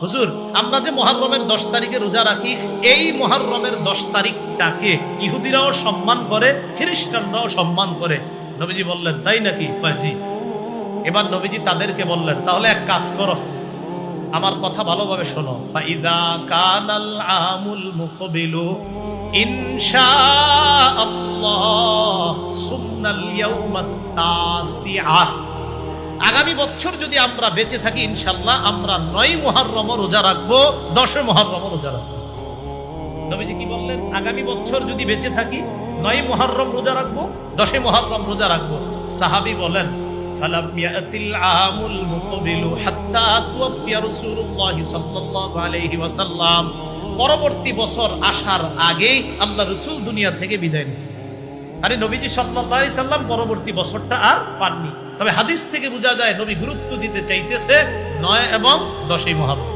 হুজুর আমরা যে মুহররমের 10 তারিখে রোজা রাখি, এই মুহররমের 10 তারিখটাকে ইহুদিরাও সম্মান করে, খ্রিস্টানরাও সম্মান করে। নবীজি বললেন তাই নাকি? জি। এবার নবীজি তাদেরকে বললেন তাহলে এক কাজ করো, আমার কথা ভালোভাবে শোনো। ফাইদা কানাল আমুল মুকবিলু ইনশাআল্লাহ সুন্নাল ইয়াউমাত তাসিআ। আগামী বছর যদি আমরা বেঁচে থাকি ইনশাআল্লাহ আমরা 9 মুহররম রোজা রাখবো, 10 মুহররম রোজা রাখবো। নবীজি কি বললেন? আগামী বছর যদি বেঁচে থাকি 9 মুহররম রোজা রাখবো, 10 মুহররম রোজা রাখবো। সাহাবী বলেন ফালাম ইয়াতিল আমুল মুকবিলু হাত্তা তুওফিয়া রাসূলুল্লাহ সাল্লাল্লাহু আলাইহি ওয়াসাল্লাম। পরবর্তী বছর আসার আগেই আল্লাহ রাসূল দুনিয়া থেকে বিদায় নিয়েছেন। আরে নবীজি সাল্লাল্লাহু আলাইহি সাল্লাম পরবর্তী বছরটা আর পাননি। তবে হাদিস থেকে বোঝা যায় নবী গুরুত্ব দিতে চাইতেছে 9 এবং 10 মুহররম।